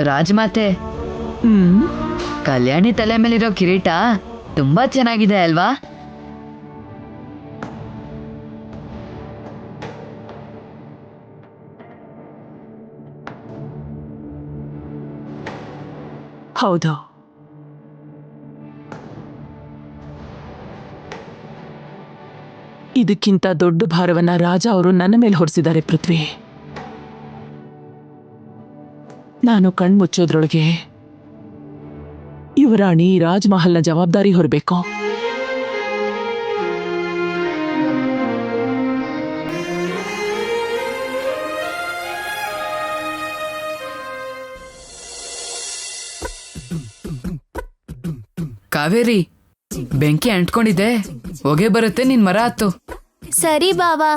ರಾಜಮಾತೆ, ಕಲ್ಯಾಣಿ ತಲೆ ಮೇಲಿರೋ ಕಿರೀಟ ತುಂಬಾ ಚೆನ್ನಾಗಿದೆ ಅಲ್ವಾ? ಹೌದು. ಇದಕ್ಕಿಂತ ದೊಡ್ಡ ಭಾರವನ್ನ ರಾಜ ಅವರು ನನ್ನ ಮೇಲೆ ಹೊರಿಸಿದ್ದಾರೆ ಪೃಥ್ವಿ. ನಾನು ಕಣ್ಮುಚ್ಚೋದ್ರೊಳಗೆ ಯುವರಾಣಿ ರಾಜ್ಮಹಲ್ನ ಜವಾಬ್ದಾರಿ ಹೊರಬೇಕು. ಕಾವೇರಿ, ಬೆಂಕಿ ಅಂಟ್ಕೊಂಡಿದೆ, ಹೊಗೆ ಬರುತ್ತೆ, ನಿನ್ ಮರ ಹತ್ತು. ಸರಿ ಬಾವಾ.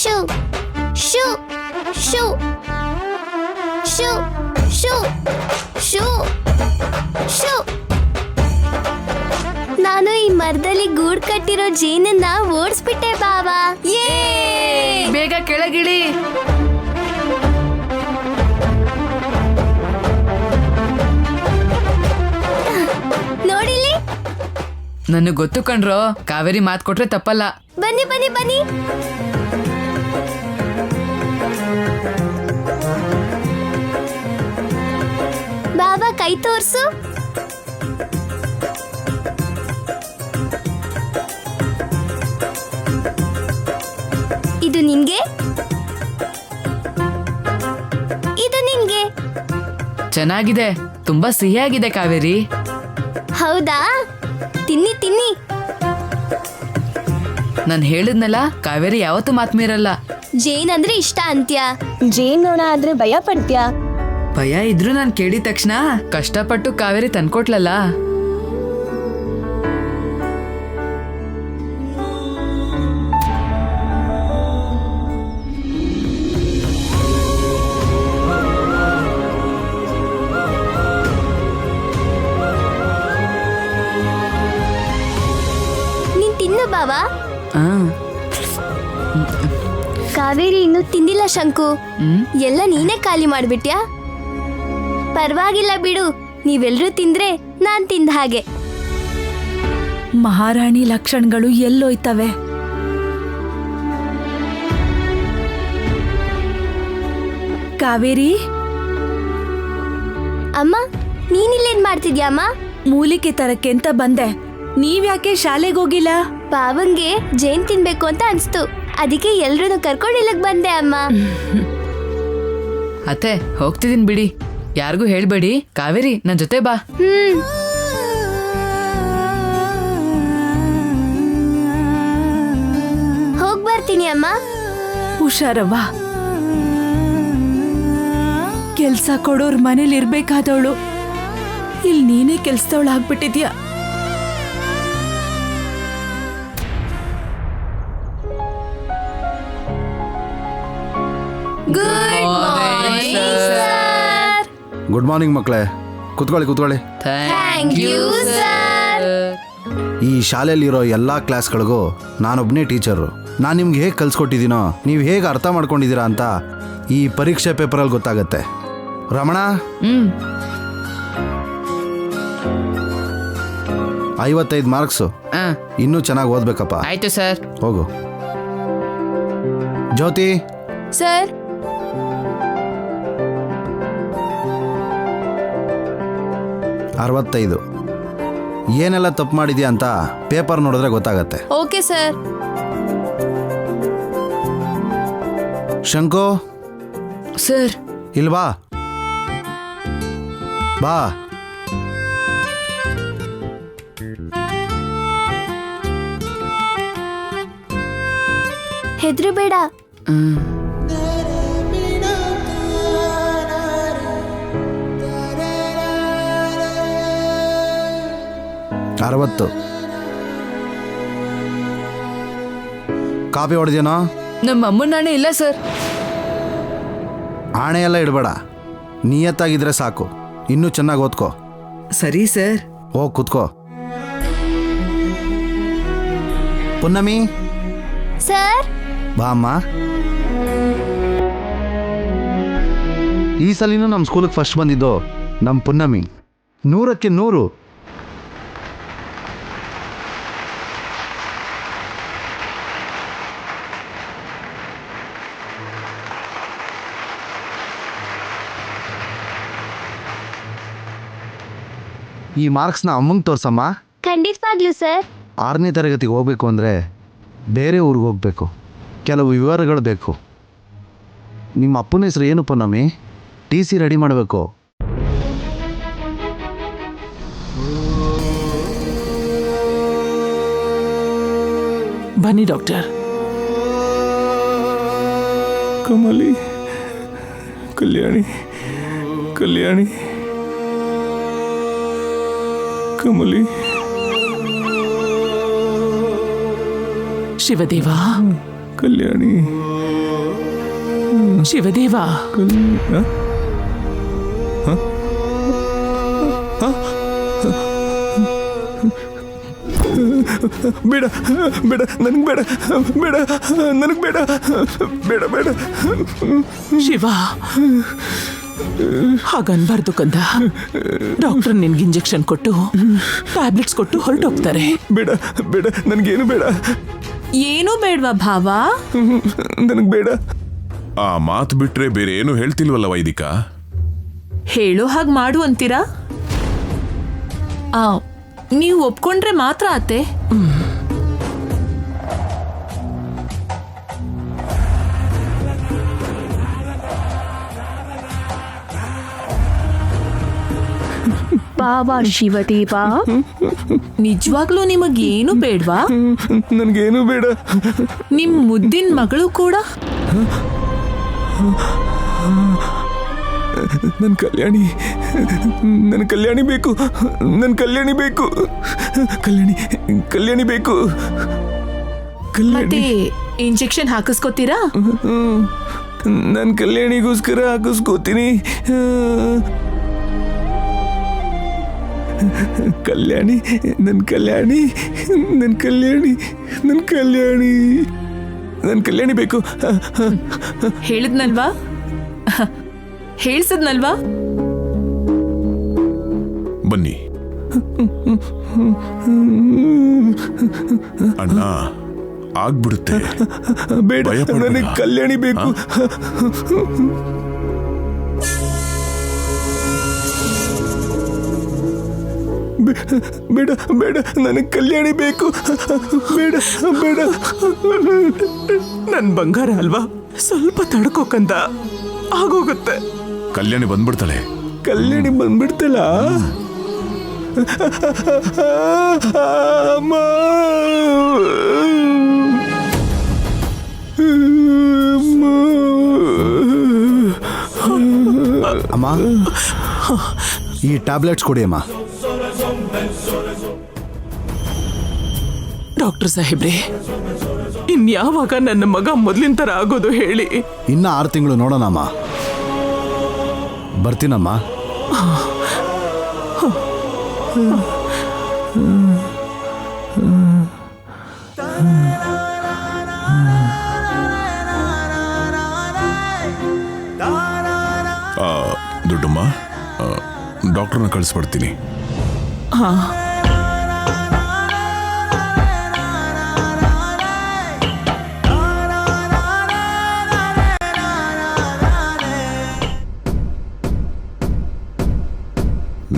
Shoe shoe shoe shoe shoe shoe shoe. ನಾನು ಈ ಮರದಲ್ಲಿ ಗೂಡ್ ಕಟ್ಟಿರೋ ಜೇನನ್ನ ಓಡಿಸ್ಬಿಟ್ಟೆ ಬಾವಾ. ಬೇಗ ಕೆಳಗಿಳಿ. ನೋಡಿಲಿ. ನನಗೆ ಗೊತ್ತು ಕಣ್ರೋ, ಕಾವೇರಿ ಮಾತ್ ಕೊಟ್ರೆ ತಪ್ಪಲ್ಲ. ಬನ್ನಿ ಬನ್ನಿ ಬನ್ನಿ. ಬಾಬಾ ಕೈ ತೋರ್ಸು. ಇದು ನಿನ್ಗೆ, ಇದು ನಿನ್ಗೆ. ಚೆನ್ನಾಗಿದೆ, ತುಂಬಾ ಸಿಹಿಯಾಗಿದೆ ಕಾವೇರಿ. ಹೌದಾ? ತಿನ್ನಿ ತಿನ್ನಿ. ನಾನು ಹೇಳಿದ್ನಲ್ಲ, ಕಾವೇರಿ ಯಾವತ್ತೂ ಮಾತ್ ಮೀರಲ್ಲ. ಜೇನ್ ಅಂದ್ರೆ ಇಷ್ಟ ಅಂತ್ಯ. ಜೇನ್ ನೋಣ ಆದ್ರೆ ಭಯ ಪಡ್ತ್ಯಾ? ಭಯ ಇದ್ರು ನಾನು ಕೇಳಿದ ತಕ್ಷಣ ಕಷ್ಟಪಟ್ಟು ಕಾವೇರಿ ತಂದ್ಕೊಟ್ಲಲ್ಲ. ನೀನ್ ತಿನ್ನು ಬಾವಾ. ಆ, ಕಾವೇರಿ ಇನ್ನು ತಿಂದಿಲ್ಲ ಶಂಕು. ಹ್ಮ್. ಎಲ್ಲ ನೀನೇ ಖಾಲಿ ಮಾಡ್ಬಿಟ್ಯಾ? ಪರವಾಗಿಲ್ಲ ಬಿಡು, ನೀವೆಲ್ರೂ ತಿಂದ್ರೆ ನಾನ್ ತಿಂದ ಹಾಗೆ. ಮಹಾರಾಣಿ ಲಕ್ಷಣಗಳು ಎಲ್ಲೋಯ್ತವೆ? ಕಾವೇರಿ, ಅಮ್ಮ ನೀನಿಲ್ಲೇನ್ ಮಾಡ್ತಿದ್ಯಾ ಅಮ್ಮ? ಮೂಲಿಕೆ ತರಕ್ಕೆ ಅಂತ ಬಂದೆ. ನೀವ್ಯಾಕೆ ಶಾಲೆಗೆ ಹೋಗಿಲ್ಲ? ಪಾವಂಗೆ ಜೇನ್ ತಿನ್ಬೇಕು ಅಂತ ಅನ್ಸ್ತು, ಅದಕ್ಕೆ ಎಲ್ರೂ ಕರ್ಕೊಂಡು ಇಲ್ಲಿಗೆ ಬಂದೆ ಅಮ್ಮ. ಅತ್ತೆ, ಹೋಗ್ತಿದೀನಿ ಬಿಡಿ, ಯಾರಿಗೂ ಹೇಳ್ಬೇಡಿ. ಕಾವೇರಿ, ನನ್ ಜೊತೆ ಬಾ. ಹೋಗ್ ಬರ್ತೀನಿ ಅಮ್ಮ. ಹುಷಾರವ್ವ. ಕೆಲ್ಸ ಕೊಡೋರ್ ಮನೇಲಿ ಇರ್ಬೇಕಾದವಳು ಇಲ್ಲಿ ನೀನೇ ಕೆಲ್ಸದವಳು ಆಗ್ಬಿಟ್ಟಿದ್ಯಾ. ಗುಡ್ ಮಾರ್ನಿಂಗ್ ಮಕ್ಕಳೇ, ಕುತ್ಕೊಳ್ಳಿ ಕುತ್ಕೊಳ್ಳಿ. Thank you sir. ಈ ಶಾಲೆಯಲ್ಲಿರೋ ಎಲ್ಲ ಕ್ಲಾಸ್ಗಳಿಗೂ ನಾನೊಬ್ಬನೇ ಟೀಚರು. ನಾನು ನಿಮ್ಗೆ ಹೇಗೆ ಕಲಿಸ್ಕೊಟ್ಟಿದ್ದೀನೋ ನೀವು ಹೇಗೆ ಅರ್ಥ ಮಾಡ್ಕೊಂಡಿದ್ದೀರಾ ಅಂತ ಈ ಪರೀಕ್ಷೆ ಪೇಪರಲ್ಲಿ ಗೊತ್ತಾಗತ್ತೆ. ರಮಣ, 55 ಮಾರ್ಕ್ಸು. ಇನ್ನೂ ಚೆನ್ನಾಗಿ ಓದ್ಬೇಕಪ್ಪ. ಆಯ್ತು ಸರ್. ಹೋಗು. ಜ್ಯೋತಿ ಸರ್. 65. ಏನೆಲ್ಲ ತಪ್ಪು ಮಾಡಿದ್ಯಾ ಅಂತ ಪೇಪರ್ ನೋಡಿದ್ರೆ ಗೊತ್ತಾಗತ್ತೆ. Okay sir. ಶಂಕು ಸರ್. ಇಲ್ವಾ? ಬಾ. ಹೆದ್ರು ಬೇಡ. 60. ಕಾಪಿ ಹೊಡೆದೇನೋ? ನಮ್ಮ ಅಮ್ಮನ ನಾಣೆ ಇಲ್ಲ ಸರ್. ಆಣೆ ಎಲ್ಲ ಇಡಬೇಡ, ನಿಯತ್ತಾಗಿದ್ರೆ ಸಾಕು. ಇನ್ನೂ ಚೆನ್ನಾಗಿ ಓದ್ಕೋ. ಸರಿ ಸರ್. ಹೋಗಿ ಕೂತ್ಕೋ. ಪುನ್ನಮಿ, ಸರ್. ಬಾ ಅಮ್ಮ. ಈ ಸಲಿನೂ ನಮ್ಮ ಸ್ಕೂಲಿಗೆ ಫಸ್ಟ್ ಬಂದಿದ್ದು ನಮ್ಮ ಪುನ್ನಮಿ. 100ಕ್ಕೆ 100. ಈ ಮಾರ್ಕ್ಸ್ನ ಅಮ್ಮಂಗೆ ತೋರ್ಸಮ್ಮ. ಖಂಡಿತವಾಗ್ಲೂ ಸರ್. 6ನೇ ತರಗತಿಗೆ ಹೋಗ್ಬೇಕು ಅಂದರೆ ಬೇರೆ ಊರಿಗೆ ಹೋಗಬೇಕು, ಕೆಲವು ವಿವರಗಳು ಬೇಕು. ನಿಮ್ಮ ಅಪ್ಪನ ಹೆಸರು ಏನು ಪುನ್ನಮಿ? TC ರೆಡಿ ಮಾಡಬೇಕು. ಬನ್ನಿ ಡಾಕ್ಟರ್. ಕಮಲಿ, ಕಲ್ಯಾಣಿ, ಕಲ್ಯಾಣಿ, ಕಮಲಿ. ಶಿವದೇವ, ಕಲ್ಯಾಣಿ, ಶಿವದೇವ. ಬೇಡ ಬೇಡ, ನನಗೆ ಬೇಡ, ಬೇಡ, ನನಗೆ ಬೇಡ, ಬೇಡ, ಬೇಡ. ಶಿವ, ಹಾಗನ್ಬಾರ್ದು ಕಂದ. ಡಾಕ್ಟರ್ ನಿನ್ಗೆ ಇಂಜೆಕ್ಷನ್ ಕೊಟ್ಟು ಟ್ಯಾಬ್ಲೆಟ್ಸ್ ಕೊಟ್ಟು ಹೊರಟೋಗ್ತಾರೆ. ಬೇಡ ಬೇಡ, ನನಗೇನು ಬೇಡ. ಏನೂ ಬೇಡ್ವಾ ಭಾವ? ನನಗೆ ಬೇಡ. ಆ ಮಾತು ಬಿಟ್ರೆ ಬೇರೆ ಏನು ಹೇಳ್ತಿಲ್ವಲ್ಲ ವೈದಿಕ? ಹೇಳೋ ಹಾಗೆ ಮಾಡು ಅಂತೀರಾ? ನೀವು ಒಪ್ಕೊಂಡ್ರೆ ಮಾತ್ರ ಅತ್ತೆ. ಬಾಬಾ ಶಿವದೇವ, ನಿಜವಾಗ್ಲೂ ನಿಮಗೇನು ಬೇಡ್ವಾ? ನನಗೇನು ಬೇಡ. ನಿಮ್ ಮುದ್ದಿನ ಮಗಳು ಕೂಡ? ನನ್ನ ಕಲ್ಯಾಣಿ, ನನ್ನ ಕಲ್ಯಾಣಿ ಬೇಕು, ನನ್ನ ಕಲ್ಯಾಣಿ ಬೇಕು, ಕಲ್ಯಾಣಿ, ಕಲ್ಯಾಣಿ ಬೇಕು. ಮತ್ತೆ ಇಂಜೆಕ್ಷನ್ ಹಾಕಿಸ್ಕೋತೀರಾ? ನನ್ನ ಕಲ್ಯಾಣಿಗೋಸ್ಕರ ಹಾಕಿಸ್ಕೋತೀನಿ. ಕಲ್ಯಾಣಿ, ನನ್ನ ಕಲ್ಯಾಣಿ, ನನ್ನ ಕಲ್ಯಾಣಿ, ನನ್ನ ಕಲ್ಯಾಣಿ, ನನ್ನ ಕಲ್ಯಾಣಿ ಬೇಕು. ಹೇಳಿದ್ನಲ್ವಾ, ಹೇಳ್ಸದ್ನಲ್ವಾ? ಬನ್ನಿ ಅಣ್ಣ, ಆಗ್ಬಿಡುತ್ತೆ. ಬೇಡ, ಭಯ ಪಡ್ಬೇಡ. ನನಗೆ ಕಲ್ಯಾಣಿ ಬೇಕು. ಬೇಡ ಬೇಡ, ನನಗೆ ಕಲ್ಯಾಣಿ ಬೇಕು. ಬೇಡ ಬೇಡ. ನನ್ ಬಂಗಾರ ಅಲ್ವಾ, ಸ್ವಲ್ಪ ತಡ್ಕೋ ಕಂದ, ಆಗೋಗುತ್ತೆ. ಕಲ್ಯಾಣಿ ಬಂದ್ಬಿಡ್ತಾಳೆ. ಕಲ್ಯಾಣಿ ಬಂದ್ಬಿಡ್ತಲ್ಲ. ಅಮ್ಮ, ಅಮ್ಮ, ಈ ಟ್ಯಾಬ್ಲೆಟ್ಸ್ ಕೊಡಿ ಅಮ್ಮ. ಡಾಕ್ಟರ್ ಸಾಹೇಬ್ರೆ, ಇನ್ಯಾವಾಗ ನನ್ನ ಮಗ ಮೊದ್ಲಿನ ತರ ಆಗೋದು ಹೇಳಿ? ಇನ್ನು 6 ತಿಂಗಳು ನೋಡೋಣಮ್ಮ. ಬರ್ತೀನಮ್ಮ. ದೊಡ್ಡಮ್ಮ, ಡಾಕ್ಟರ್ನ ಕಳಿಸ್ಬಿಡ್ತೀನಿ. ಹಾ,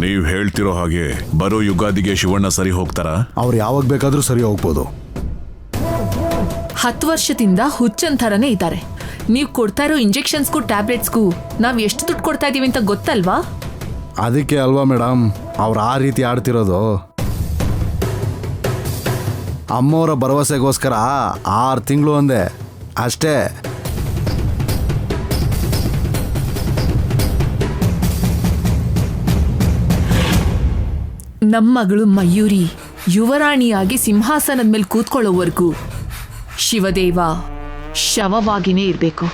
ನೀವು ಹೇಳ್ತಿರೋ ಹಾಗೆ ಬರೋ ಯುಗಾದಿಗೆ ಶಿವಣ್ಣ ಸರಿ ಹೋಗ್ತಾರಾ? ಅವ್ರು ಯಾವಾಗ ಬೇಕಾದರೂ ಸರಿ ಹೋಗ್ಬೋದು. 10 ವರ್ಷದಿಂದ ಹುಚ್ಚನ್ ಥರನೇ ಇದ್ದಾರೆ. ನೀವು ಕೊಡ್ತಾ ಇರೋ ಇಂಜೆಕ್ಷನ್ಸ್ಗೂ ಟ್ಯಾಬ್ಲೆಟ್ಸ್ಗೂ ನಾವು ಎಷ್ಟು ದುಡ್ಡು ಕೊಡ್ತಾ ಇದೀವಿ ಅಂತ ಗೊತ್ತಲ್ವಾ? ಅದಕ್ಕೆ ಅಲ್ವಾ ಮೇಡಮ್ ಅವ್ರು ಆ ರೀತಿ ಆಡ್ತಿರೋದು. ಅಮ್ಮವರ ಭರವಸೆಗೋಸ್ಕರ 6 ತಿಂಗಳು ಅಂದೆ ಅಷ್ಟೇ. ನಮ್ಮ ಮಗಳು ಮಯೂರಿ ಯುವರಾಣಿಯಾಗಿ ಸಿಂಹಾಸನದ ಮೇಲೆ ಕೂತ್ಕೊಳ್ಳೋವರೆಗೂ ಶಿವದೇವ ಶವವಾಗಿನೇ ಇರಬೇಕು.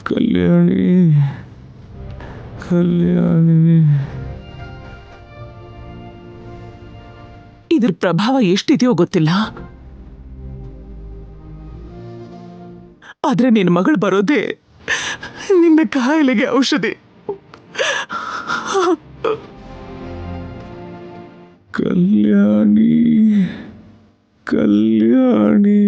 ಕಲ್ಯಾಣಿ ಕಲ್ಯಾಣಿ ಇದ್ರ ಪ್ರಭಾವ ಎಷ್ಟಿದೆಯೋ ಗೊತ್ತಿಲ್ಲ, ಆದ್ರೆ ನಿನ್ನ ಮಗಳು ಬರೋದೇ ನಿನ್ನ ಕಾಯಿಲೆಗೆ ಔಷಧಿ. ಕಲ್ಯಾಣಿ ಕಲ್ಯಾಣಿ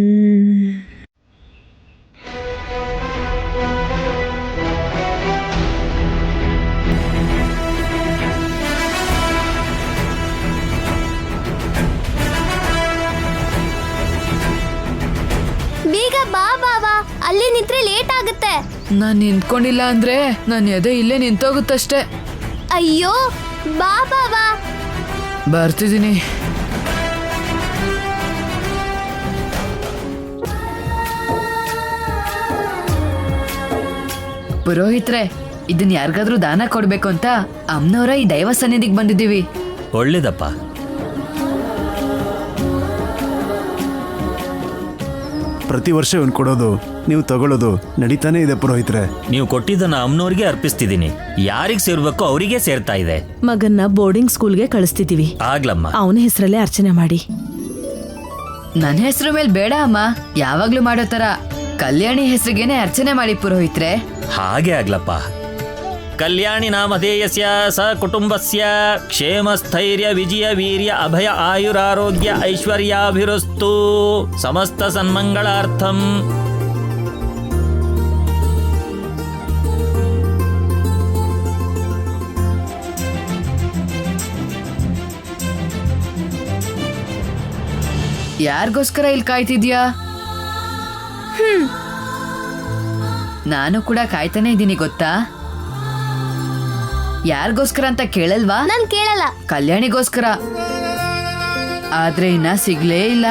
ಬೇಗ ಬಾ ಬಾವಾ, ಅಲ್ಲಿ ನಿಂತ್ರೆ ಲೇಟ್ ಆಗುತ್ತೆ. ನಾನ್ ನಿಂತ್ಕೊಂಡಿಲ್ಲ ಅಂದ್ರೆ ನನ್ ಎದೆ ಇಲ್ಲೇ ನಿಂತೋಗುತ್ತಷ್ಟೇ. ಅಯ್ಯೋ ಬಾ ಬಾವಾ. ಬರ್ತಿದ್ದೀನಿ. ಪುರೋಹಿತ್ರೆ, ಇದನ್ನ ಯಾರಿಗಾದ್ರೂ ದಾನ ಕೊಡ್ಬೇಕು ಅಂತ ಅಮ್ಮನವರ ಈ ದೈವ ಸನ್ನಿಧಿಗೆ ಬಂದಿದ್ದೀವಿ. ಒಳ್ಳೇದಪ್ಪ. ಪ್ರತಿ ವರ್ಷ ಇವನು ಕೊಡೋದು ನೀವು ತಗೊಳ್ಳೋದು ನಡೀತಾನೆ ಇದೆ ಪುರೋಹಿತ್ರೆ. ನೀವು ಕೊಟ್ಟಿದ್ದನ್ನ ಅಮ್ಮನವ್ರಿಗೆ ಅರ್ಪಿಸ್ತಿದ್ದೀನಿ. ಯಾರಿಗೆ ಸೇರ್ಬೇಕೋ ಅವರಿಗೆ ಸೇರ್ತಾ ಇದೆ. ಮಗನ್ನ ಬೋರ್ಡಿಂಗ್ ಸ್ಕೂಲ್ಗೆ ಕಳಿಸ್ತಿದೀವಿ. ಆಗ್ಲಮ್ಮ. ಅವನ ಹೆಸರಲ್ಲೇ ಅರ್ಚನೆ ಮಾಡಿ. ನನ್ನ ಹೆಸರು ಮೇಲೆ ಬೇಡ ಅಮ್ಮ, ಯಾವಾಗ್ಲೂ ಮಾಡೋ ತರ ಕಲ್ಯಾಣಿ ಹೆಸರಿಗೇನೆ ಅರ್ಚನೆ ಮಾಡಿ ಪುರೋಹಿತ್ರೆ. ಹಾಗೆ ಆಗ್ಲಪ್ಪ. ಕಲ್ಯಾಣಿ ನಾಮಧೇಯಸ್ಯ ಸ ಕುಟುಂಬಸ್ಯ ಕ್ಷೇಮ ಸ್ಥೈರ್ಯ ವಿಜಯ ವೀರ್ಯ ಅಭಯ ಆಯುರಾರೋಗ್ಯ ಐಶ್ವರ್ಯಾಭಿವೃಸ್ತು ಸಮಸ್ತ ಸನ್ಮಂಗಳಾರ್ಥಂ. ಯಾರಿಗೋಸ್ಕರ ಇಲ್ಲಿ ಕಾಯ್ತಿದ್ಯಾ? ನಾನು ಕೂಡ ಕಾಯ್ತಾನೆ ಇದ್ದೀನಿ ಗೊತ್ತಾ. ಯಾರಿಗೋಸ್ಕರ ಅಂತ ಕೇಳಲ್ವಾ? ನಾನ್ ಕೇಳಲ್ಲ. ಕಲ್ಯಾಣಿಗೋಸ್ಕರ. ಆದ್ರೆ ಇನ್ನ ಸಿಗ್ಲೇ ಇಲ್ಲ.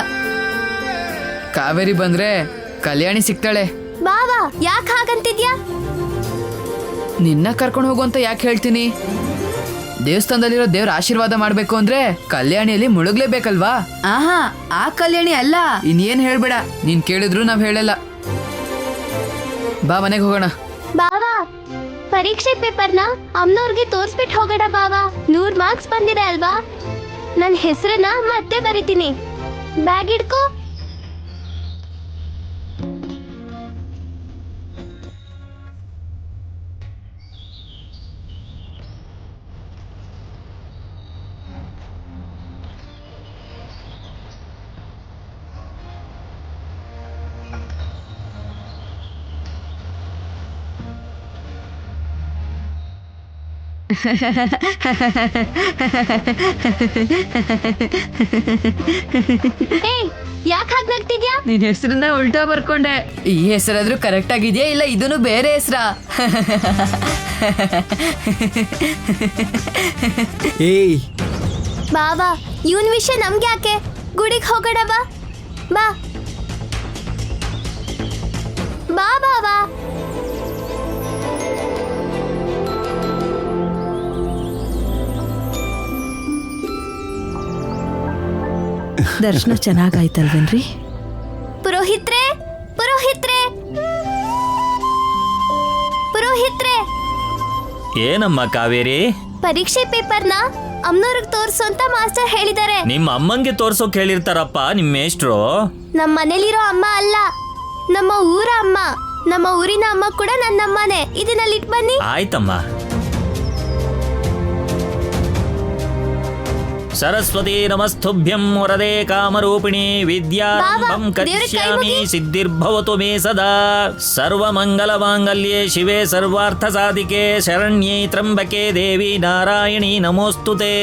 ಕಾವೇರಿ ಬಂದ್ರೆ ಕಲ್ಯಾಣಿ ಸಿಗ್ತಾಳೆ. ಬಾವಾ, ಯಾಕೆ ಹಾಗಂತಿದ್ಯಾ? ನಿನ್ನ ಕರ್ಕೊಂಡು ಹೋಗು ಅಂತ ಯಾಕೆ ಹೇಳ್ತೀನಿ? ದೇವಸ್ಥಾನದಲ್ಲಿರೋ ದೇವ್ರ ಆಶೀರ್ವಾದ ಮಾಡ್ಬೇಕು ಅಂದ್ರೆ ಕಲ್ಯಾಣಿಯಲ್ಲಿ ಮುಳುಗ್ಲೇಬೇಕಲ್ವಾ? ಆಹಾ, ಆ ಕಲ್ಯಾಣಿ ಅಲ್ಲ. ಇನ್ನೇನ್ ಹೇಳ್ಬೇಡ. ನೀನ್ ಕೇಳಿದ್ರು ನಾವ್ ಹೇಳಲ್ಲ. ಬಾ ಮನೆಗೆ ಹೋಗೋಣ. ಬಾವಾ, ಪರೀಕ್ಷೆ ಪೇಪರ್ನ ಅಮ್ಮನವ್ರಿಗೆ ತೋರ್ಸ್ಬಿಟ್ಟು ಹೋಗೋಣ ಬಾವಾ. 100 ಮಾರ್ಕ್ಸ್ ಬಂದಿದೆ ಅಲ್ವಾ? ನನ್ನ ಹೆಸರನ್ನ ಮತ್ತೆ ಬರಿತೀನಿ. ಬ್ಯಾಗ್ ಹಿಡ್ಕೋ. ಯಾಕೆ ಹಾಗೆ ನಗ್ತಿದ್ಯಾ? ನಿನ್ ಹೆಸರನ್ನ ಉಲ್ಟಾ ಬರ್ಕೊಂಡೆ. ಈ ಹೆಸರಾದ್ರೂ ಕರೆಕ್ಟ್ ಆಗಿದ್ಯಾ ಇಲ್ಲ ಇದನ್ನು ಬೇರೆ ಹೆಸರಾ? ಏಯ್ ಬಾವಾ, ಇವನ್ ವಿಷಯ ನಮ್ಗೆ ಯಾಕೆ? ಗುಡಿಗೆ ಹೋಗೋಣ ಬಾ. ಬಾ ಬಾ ಬಾವಾ. ದರ್ಶನ ಚೆನ್ನಾಗಾಯ್ತಲ್ವೇನ್ರಿ? ಪುರೋಹಿತ್ರೆ, ಪುರೋಹಿತ್ರೆ, ಪುರೋಹಿತ್ರೆ. ಏನಮ್ಮ ಕಾವೇರಿ? ಪರೀಕ್ಷೆ ಪೇಪರ್ನ ಅಮ್ಮನವ್ರಿಗೆ ತೋರ್ಸು ಅಂತ ಮಾಸ್ಟರ್ ಹೇಳಿದ್ದಾರೆ. ನಿಮ್ಮ ಅಮ್ಮಂಗೆ ತೋರ್ಸೋಕ್ ಹೇಳಿರ್ತಾರಪ್ಪ ನಿಮ್ಮ ಮೇಷ್ಟ್ರು. ನಮ್ಮ ಮನೇಲಿರೋ ಅಮ್ಮ ಅಲ್ಲ, ನಮ್ಮ ಊರ ಅಮ್ಮ. ನಮ್ಮ ಊರಿನ ಅಮ್ಮ ಕೂಡ ನನ್ನ ಅಮ್ಮನೇ. ಇದನ್ನಲ್ಲಿ ಇಟ್ ಬನ್ನಿ. ಆಯ್ತಮ್ಮ. ಸರಸ್ವತಿ ನಮಸ್ತುಭ್ಯಂ ವರದೆ ಕಾಮರೂಪಿಣಿ ವಿದ್ಯಾರಂಭಂ ಕರಿಷ್ಯಾಮಿ ಸಿದ್ಧಿರ್ಭವತು ಮೇ ಸದಾ. ಸರ್ವಮಂಗಲ ಮಾಂಗಲ್ಯೆ ಶಿವೆ ಸರ್ವಾರ್ಥ ಸಾಧಿಕೆ ಶರಣ್ಯೇ ತ್ರ್ಯಂಬಕೆ ದೇವಿ ನಾರಾಯಣಿ ನಮೋಸ್ತುತೆ.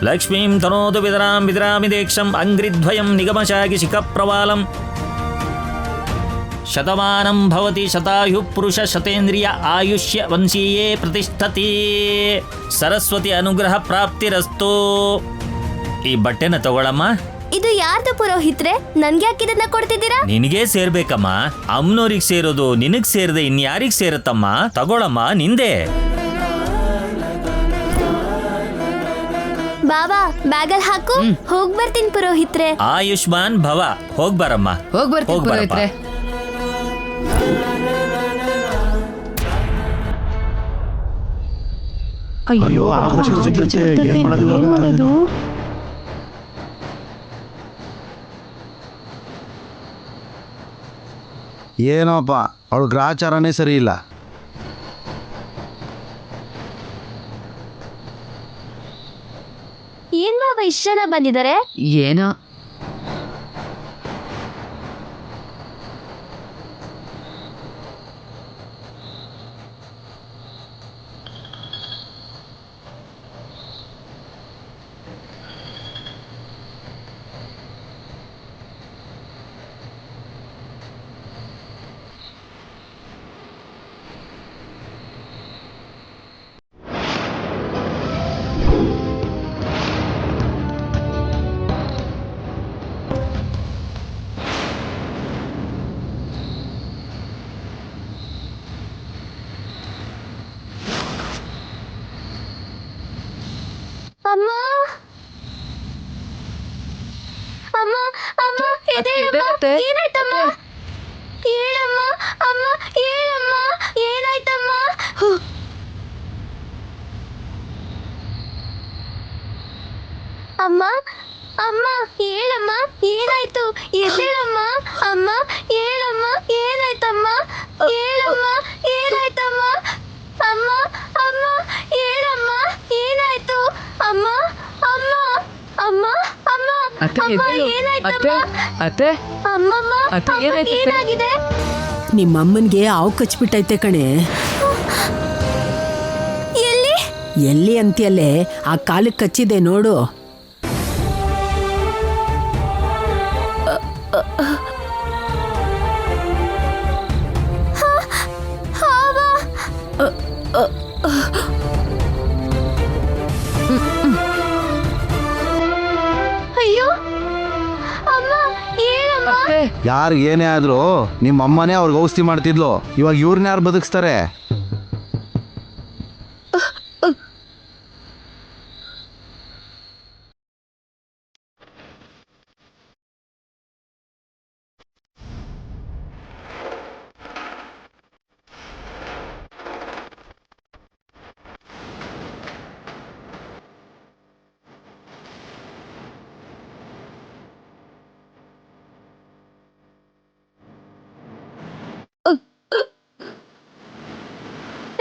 ಲಕ್ಷ್ಮೀಂ ತನೋತು ವಿದರಾಂ ವಿದರಾಮಿ ದೇಕ್ಷಂ ಅಂಗ್ರಿದ್ವಯಂ ನಿಗಮಶಾಗಿ ಶಿಖಪ್ರವಾಲಂ. ಶತಮಾನಂ ಭವತಿ ಶತಾಯು ಪುರುಷ ಶತೇಂದ್ರಿಯ ಆಯುಷ್ಯ ವಂಶೀಯೇ ಪ್ರತಿಷ್ಠತಿ. ಸರಸ್ವತಿ ಅನುಗ್ರಹ ಪ್ರಾಪ್ತಿರಸ್ತು. ಈ ಬಟ್ಟೆನ ತಗೊಳಮ್ಮ. ಇದು ಯಾರ್ದು ಪುರೋಹಿತ್ರೆ? ನನ್ಗೆ ಯಾಕೆ ಇದನ್ನ ಕೊಡ್ತಿದ್ದೀರಾ? ನಿನಗೆ ಸೇರ್ಬೇಕಮ್ಮ. ಅಮ್ಮನವ್ರಿಗೆ ಸೇರೋದು ನಿನಗ್ ಸೇರದೆ ಇನ್ಯಾರಿಗ್ ಸೇರತ್ತಮ್ಮ? ತಗೊಳಮ್ಮ, ನಿಂದೆ. ಬಾಬಾ ಬ್ಯಾಗಲ್ ಹಾಕು. ಹೋಗ್ ಬರ್ತೀನಿ ಪುರೋಹಿತ್ರೆ. ಆಯುಷ್ಮಾನ್ ಭವ. ಹೋಗ್ಬಾರಮ್ಮ. ಹೋಗ್ ಬರ್ತೀನಿ ಹೋಗ್ಬಾರಪ್ಪ. ಪುರೋಹಿತ್ರೆ. ಏನೋಪ್ಪ ಅವಳು ಗ್ರಹಚಾರನೇ ಸರಿ ಇಲ್ಲ. ಏನ್ ಬಾಬಾ ಇಷ್ಟ ಜನ ಬಂದಿದ್ದಾರೆ? ಏನೋ ಅಮ್ಮ ಅಮ್ಮ ಅಮ್ಮ ಎದ್ದೇಳಮ್ಮ. ಏನಾಯ್ತಮ್ಮ? ಹೇಳಮ್ಮ ಅಮ್ಮ, ಹೇಳಮ್ಮ ಏನಾಯ್ತಮ್ಮ? ಅಮ್ಮ ಅಮ್ಮ ಹೇಳಮ್ಮ ಏನಾಯ್ತು? ಎದ್ದೇಳಮ್ಮ ಅಮ್ಮ, ಹೇಳಮ್ಮ ಏನಾಯ್ತಮ್ಮ? ಹೇಳಮ್ಮ ಏನಾಯ್ತಮ್ಮ? ಅಮ್ಮ ಅಮ್ಮ ಹೇಳಮ್ಮ ಏನಾಯ್ತು? ಅಮ್ಮ ಅಮ್ಮ ಅಮ್ಮ ಅಮ್ಮ ಅತ್ತೆ ಅಮ್ಮ ಎದ್ದೇಳು. ಏನಾಯ್ತಮ್ಮ? ಅತ್ತೆ ಅಮ್ಮಮ್ಮ ಅತ್ತೆ, ಅಮ್ಮ, ಏನಾಯ್ತು ಅತ್ತೆ? ಏನಾಗಿದೆ? ನಿಮ್ಮಮ್ಮನ್ಗೆ ಹಾವು ಕಚ್ಬಿಟ್ಟೈತೆ ಕಣೆ. ಎಲ್ಲಿ? ಎಲ್ಲಿ ಅಂತ್ಯಲ್ಲೇ ಆ ಕಾಲಕ್ಕೆ ಕಚ್ಚಿದೆ ನೋಡು. ಹಾವಾ? ಅಯ್ಯೋ ಅಮ್ಮ ಹೇಳಮ್ಮ. ಅತ್ತೆ ಯಾರು ಏನೇ ಆದರೂ ನಿಮ್ಮ ಅಮ್ಮನೇ ಅವ್ರಿಗೆ ಔಷಧಿ ಮಾಡ್ತಿದ್ಲು. ಇವಾಗ ಇವ್ರನ್ನ ಯಾರು ಬದುಕಿಸ್ತಾರೆ?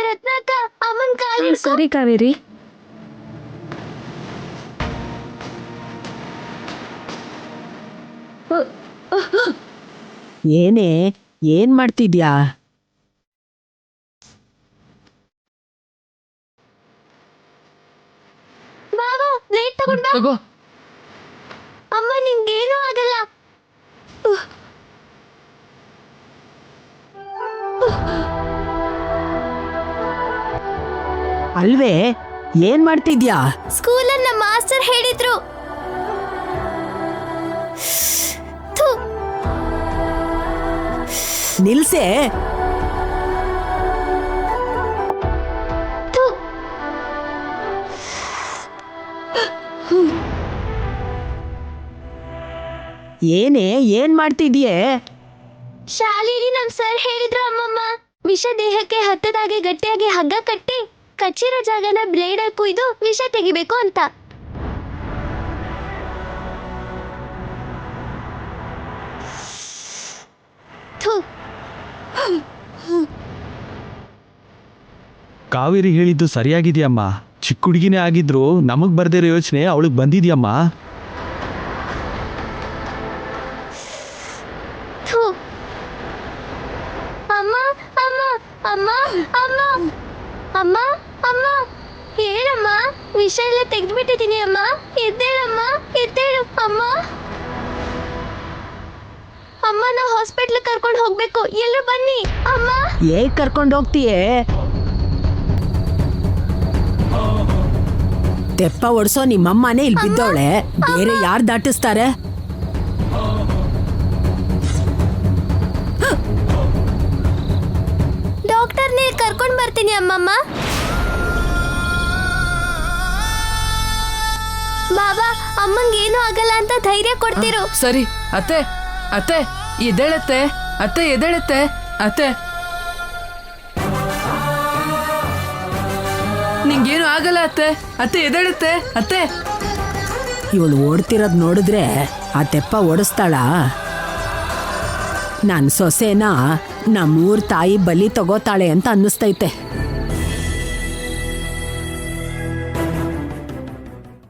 ರತ್ನಾಕ ಅಮ್ಮನ್ ಕಾಲು ಸರಿ ಕಾವೇರಿ. ಏನೇ ಏನ್ ಮಾಡ್ತಿದ್ಯಾ? ಬಾಬಾ ಪ್ಲೇಟ್ ತಗೊಂಡ. ತಗೋ. ಅಮ್ಮ ನಿಂಗೇನೂ ಆಗಲ್ಲ. ಅಲ್ವೇ ಏನ್ ಮಾಡ್ತಿದ್ಯಾ? ಸ್ಕೂಲನ್ನ ಮಾಸ್ಟರ್ ಹೇಳಿದ್ರು. ಥು. ನಿಲ್ಸೆ. ಥು. ಏನೇ ಏನ್ ಮಾಡ್ತಿದ್ಯೆ? ಶಾಲೆಯಲ್ಲಿ ನಮ್ ಸರ್ ಹೇಳಿದ್ರು ಅಮ್ಮಮ್ಮ, ವಿಷ ದೇಹಕ್ಕೆ ಹತ್ತದಾಗೆ ಗಟ್ಟಿಯಾಗಿ ಹಗ್ಗ ಕಟ್ಟಿ ಕಚ್ಚಿರೋ ಜಾಗನ ಬ್ಲೇಡ್ ಕುಯ್ದು ವಿಷ ತೆಗಿಬೇಕು ಅಂತ. ಥು. ಕಾವೇರಿ ಹೇಳಿದ್ದು ಸರಿಯಾಗಿದೆಯಮ್ಮ. ಚಿಕ್ಕ ಹುಡುಗಿನೇ ಆಗಿದ್ರು ನಮಗ್ ಬರ್ದಿರೋ ಯೋಚನೆ ಅವಳಿಗೆ ಬಂದಿದ್ಯಮ್ಮ. ಥು. ಅಮ್ಮ ಅಮ್ಮ ಅಮ್ಮ ಅಮ್ಮ ಅಮ್ಮ ಅಮ್ಮ ಹೇಳಮ್ಮ, ವಿಷ ಎಲ್ಲ ತೆಗೆದ್ಬಿಟ್ಟಿದ್ದೀನಿ ಅಮ್ಮ. ಎದ್ದೇಳಮ್ಮ, ಎದ್ದೇಳು ಅಮ್ಮ. ಅಮ್ಮನ ಹಾಸ್ಪಿಟ್ಲ್ ಕರ್ಕೊಂಡು ಹೋಗ್ಬೇಕು. ಎಲ್ಲರೂ ಬನ್ನಿ ಅಮ್ಮ. ಹೇಗ್ ಕರ್ಕೊಂಡು ಹೋಗ್ತೀಯೇ? ತೆಪ್ಪ ಒಡ್ಸೋ ನಿಮ್ಮಮ್ಮನೇ ಇಲ್ಲಿ ಬಿದ್ದವಳೆ, ಬೇರೆ ಯಾರು ದಾಟಿಸ್ತಾರೆ? ಡಾಕ್ಟರ್ನೇ ಕರ್ಕೊಂಡ್ ಬರ್ತೀನಿ ಅಮ್ಮಮ್ಮ. ಬಾಬಾ ಅಮ್ಮಂಗೇನು ಆಗಲ್ಲ ಅಂತ ಧೈರ್ಯ ಕೊಡ್ತಿರು. ಸರಿ ಅತ್ತೆ, ಅತ್ತೆ ಎದ್ದೇಳತ್ತೆ, ಅತ್ತೆ ಎದ್ದೇಳತ್ತೆ, ಅತ್ತೆ ನಿಂಗೇನು ಆಗಲ್ಲ ಅತ್ತೆ, ಅತ್ತೆ ಎದ್ದೇಳತ್ತೆ, ಅತ್ತೆ. ಇವಳು ಓಡ್ತಿರೋದ್ ನೋಡಿದ್ರೆ ಆ ತೆಪ್ಪ ಓಡಿಸ್ತಾಳ? ನನ್ ಸೊಸೆನ ನಮ್ಮೂರ್ ತಾಯಿ ಬಲಿ ತಗೋತಾಳೆ ಅಂತ ಅನ್ನಿಸ್ತೈತೆ.